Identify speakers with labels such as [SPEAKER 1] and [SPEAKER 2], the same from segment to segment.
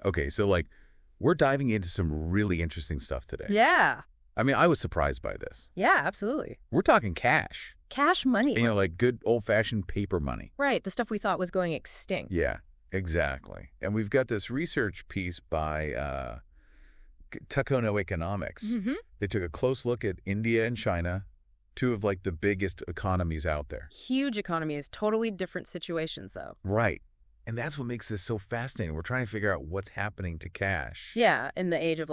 [SPEAKER 1] Okay, so like we're diving into some really interesting stuff today.
[SPEAKER 2] Yeah.
[SPEAKER 1] I mean, I was surprised by this.
[SPEAKER 2] Yeah, absolutely.
[SPEAKER 1] We're talking cash.
[SPEAKER 2] Cash money.
[SPEAKER 1] Like good old-fashioned paper money.
[SPEAKER 2] Right, the stuff we thought was going extinct.
[SPEAKER 1] Yeah, exactly. And we've got this research piece by Takono Economics.
[SPEAKER 2] Mm-hmm.
[SPEAKER 1] They took a close look at India and China, two of like the biggest economies out there.
[SPEAKER 2] Huge economies, totally different situations, though.
[SPEAKER 1] Right. And that's what makes this so fascinating. We're trying to figure out what's happening to cash.
[SPEAKER 2] Yeah, in the age of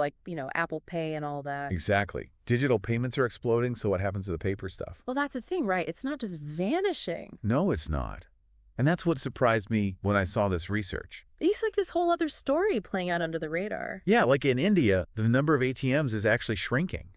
[SPEAKER 2] Apple Pay and all that.
[SPEAKER 1] Exactly. Digital payments are exploding, so what happens to the paper stuff?
[SPEAKER 2] Well, that's the thing, right? It's not just vanishing.
[SPEAKER 1] No, it's not. And that's what surprised me when I saw this research.
[SPEAKER 2] It's like this whole other story playing out under the radar.
[SPEAKER 1] Yeah, like in India, the number of ATMs is actually shrinking.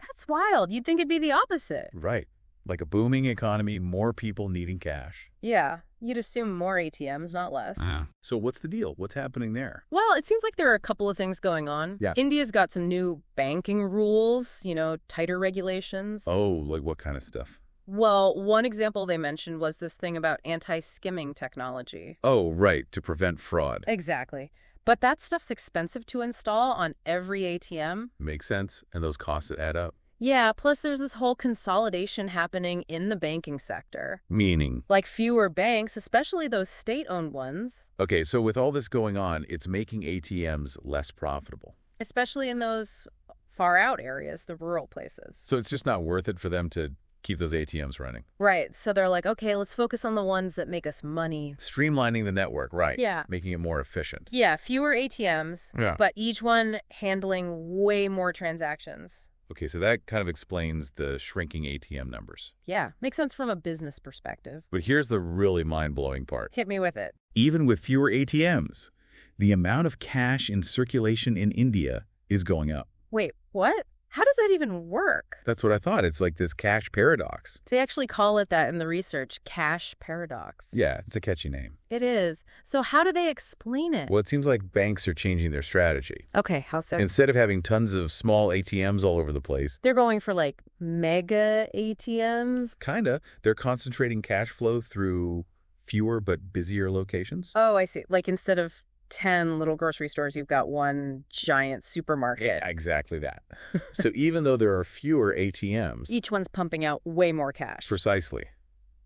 [SPEAKER 2] That's wild. You'd think it'd be the opposite.
[SPEAKER 1] Right. Like a booming economy, more people needing cash.
[SPEAKER 2] Yeah, you'd assume more ATMs, not less.
[SPEAKER 1] So what's the deal? What's happening there?
[SPEAKER 2] Well, it seems like there are a couple of things going on.
[SPEAKER 1] Yeah.
[SPEAKER 2] India's got some new banking rules, tighter regulations.
[SPEAKER 1] Oh, like what kind of stuff?
[SPEAKER 2] Well, one example they mentioned was this thing about anti-skimming technology.
[SPEAKER 1] Oh, right, to prevent fraud.
[SPEAKER 2] Exactly. But that stuff's expensive to install on every ATM.
[SPEAKER 1] Makes sense, and those costs add up.
[SPEAKER 2] Yeah, plus there's this whole consolidation happening in the banking sector.
[SPEAKER 1] Meaning?
[SPEAKER 2] Like fewer banks, especially those state-owned ones.
[SPEAKER 1] Okay, so with all this going on, it's making ATMs less profitable.
[SPEAKER 2] Especially in those far-out areas, the rural places.
[SPEAKER 1] So it's just not worth it for them to keep those ATMs running.
[SPEAKER 2] Right, so they're like, okay, let's focus on the ones that make us money.
[SPEAKER 1] Streamlining the network, right.
[SPEAKER 2] Yeah.
[SPEAKER 1] Making it more efficient.
[SPEAKER 2] Yeah, fewer ATMs, but each one handling way more transactions.
[SPEAKER 1] Okay, so that kind of explains the shrinking ATM numbers.
[SPEAKER 2] Yeah, makes sense from a business perspective.
[SPEAKER 1] But here's the really mind-blowing part.
[SPEAKER 2] Hit me with it.
[SPEAKER 1] Even with fewer ATMs, the amount of cash in circulation in India is going up.
[SPEAKER 2] Wait, what? How does that even work?
[SPEAKER 1] That's what I thought. It's like this cash paradox.
[SPEAKER 2] They actually call it that in the research, cash paradox.
[SPEAKER 1] Yeah, it's a catchy name.
[SPEAKER 2] It is. So how do they explain it?
[SPEAKER 1] Well, it seems like banks are changing their strategy.
[SPEAKER 2] Okay, how so?
[SPEAKER 1] Instead of having tons of small ATMs all over the place,
[SPEAKER 2] they're going for like mega ATMs?
[SPEAKER 1] Kinda. They're concentrating cash flow through fewer but busier locations.
[SPEAKER 2] Oh, I see. Like instead of 10 little grocery stores, you've got one giant supermarket.
[SPEAKER 1] Yeah, exactly that. So even though there are fewer ATMs,
[SPEAKER 2] each one's pumping out way more cash.
[SPEAKER 1] Precisely.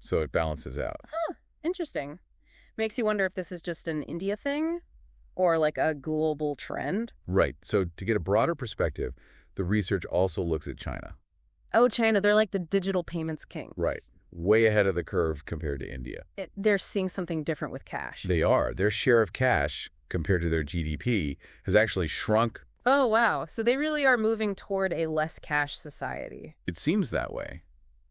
[SPEAKER 1] So it balances out.
[SPEAKER 2] Huh, interesting. Makes you wonder if this is just an India thing or like a global trend.
[SPEAKER 1] Right. So to get a broader perspective, the research also looks at China.
[SPEAKER 2] Oh, China, they're like the digital payments kings.
[SPEAKER 1] Right. Way ahead of the curve compared to India.
[SPEAKER 2] They're seeing something different with cash.
[SPEAKER 1] They are. Their share of cash, compared to their GDP, has actually shrunk.
[SPEAKER 2] Oh, wow. So they really are moving toward a less cash society.
[SPEAKER 1] It seems that way.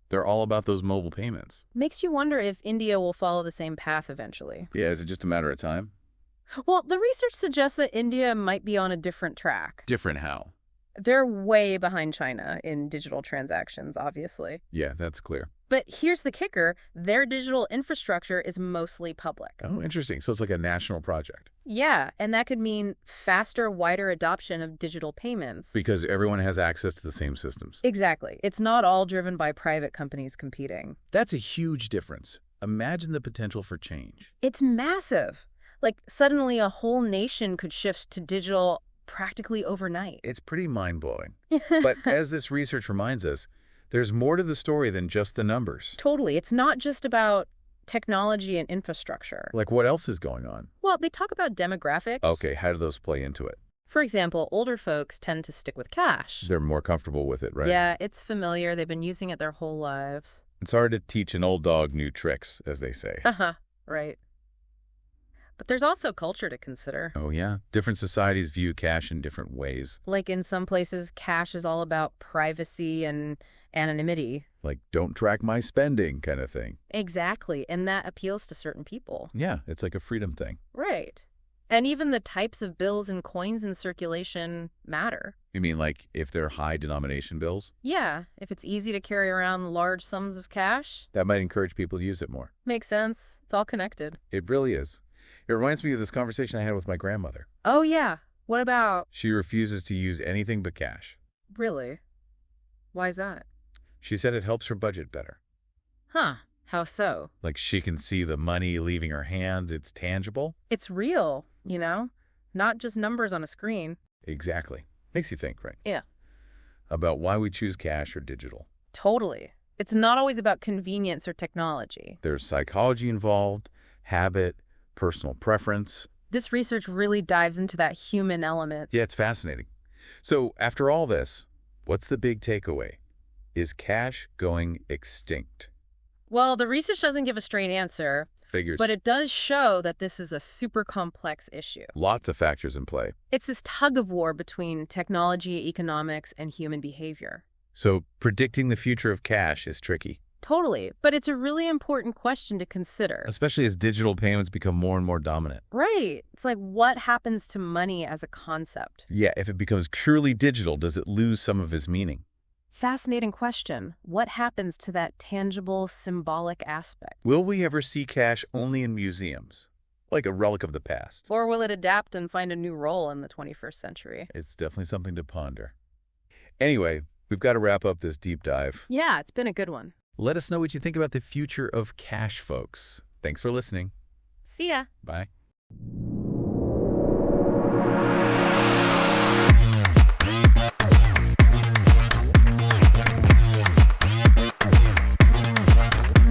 [SPEAKER 1] They're all about those mobile payments.
[SPEAKER 2] Makes you wonder if India will follow the same path eventually.
[SPEAKER 1] Yeah, is it just a matter of time?
[SPEAKER 2] Well, the research suggests that India might be on a different track.
[SPEAKER 1] Different how?
[SPEAKER 2] They're way behind China in digital transactions, obviously.
[SPEAKER 1] Yeah, that's clear.
[SPEAKER 2] But here's the kicker. Their digital infrastructure is mostly public.
[SPEAKER 1] Oh, interesting. So it's like a national project.
[SPEAKER 2] Yeah, and that could mean faster, wider adoption of digital payments.
[SPEAKER 1] Because everyone has access to the same systems.
[SPEAKER 2] Exactly. It's not all driven by private companies competing.
[SPEAKER 1] That's a huge difference. Imagine the potential for change.
[SPEAKER 2] It's massive. Like, suddenly a whole nation could shift to digital practically overnight.
[SPEAKER 1] It's pretty mind-blowing. But as this research reminds us, there's more to the story than just the numbers.
[SPEAKER 2] Totally. It's not just about technology and infrastructure.
[SPEAKER 1] Like what else is going on?
[SPEAKER 2] Well, they talk about demographics.
[SPEAKER 1] Okay, how do those play into it?
[SPEAKER 2] For example, older folks tend to stick with cash.
[SPEAKER 1] They're more comfortable with it, right?
[SPEAKER 2] Yeah, it's familiar. They've been using it their whole lives.
[SPEAKER 1] It's hard to teach an old dog new tricks, as they say.
[SPEAKER 2] Right. But there's also culture to consider.
[SPEAKER 1] Oh, yeah? Different societies view cash in different ways.
[SPEAKER 2] Like in some places, cash is all about privacy and anonymity.
[SPEAKER 1] Like, don't track my spending kind of thing.
[SPEAKER 2] Exactly. And that appeals to certain people.
[SPEAKER 1] Yeah, it's like a freedom thing.
[SPEAKER 2] Right. And even the types of bills and coins in circulation matter.
[SPEAKER 1] You mean like if they're high denomination bills?
[SPEAKER 2] Yeah. If it's easy to carry around large sums of cash.
[SPEAKER 1] That might encourage people to use it more.
[SPEAKER 2] Makes sense. It's all connected.
[SPEAKER 1] It really is. It reminds me of this conversation I had with my grandmother.
[SPEAKER 2] Oh, yeah. What about?
[SPEAKER 1] She refuses to use anything but cash.
[SPEAKER 2] Really? Why is that?
[SPEAKER 1] She said it helps her budget better.
[SPEAKER 2] Huh. How so?
[SPEAKER 1] Like she can see the money leaving her hands. It's tangible.
[SPEAKER 2] It's real, not just numbers on a screen.
[SPEAKER 1] Exactly. Makes you think, right?
[SPEAKER 2] Yeah.
[SPEAKER 1] About why we choose cash or digital.
[SPEAKER 2] Totally. It's not always about convenience or technology.
[SPEAKER 1] There's psychology involved, habit, personal preference.
[SPEAKER 2] This research really dives into that human element.
[SPEAKER 1] Yeah, it's fascinating. So after all this, what's the big takeaway? Is cash going extinct?
[SPEAKER 2] Well, the research doesn't give a straight answer,
[SPEAKER 1] Figures.
[SPEAKER 2] but it does show that this is a super complex issue.
[SPEAKER 1] Lots of factors in play.
[SPEAKER 2] It's this tug of war between technology, economics, and human behavior.
[SPEAKER 1] So predicting the future of cash is tricky.
[SPEAKER 2] Totally, but it's a really important question to consider.
[SPEAKER 1] Especially as digital payments become more and more dominant.
[SPEAKER 2] Right. It's like, what happens to money as a concept?
[SPEAKER 1] Yeah, if it becomes purely digital, does it lose some of its meaning?
[SPEAKER 2] Fascinating question. What happens to that tangible, symbolic aspect?
[SPEAKER 1] Will we ever see cash only in museums? Like a relic of the past?
[SPEAKER 2] Or will it adapt and find a new role in the 21st century?
[SPEAKER 1] It's definitely something to ponder. Anyway, we've got to wrap up this deep dive.
[SPEAKER 2] Yeah, it's been a good one.
[SPEAKER 1] Let us know what you think about the future of cash, folks. Thanks for listening.
[SPEAKER 2] See ya.
[SPEAKER 1] Bye.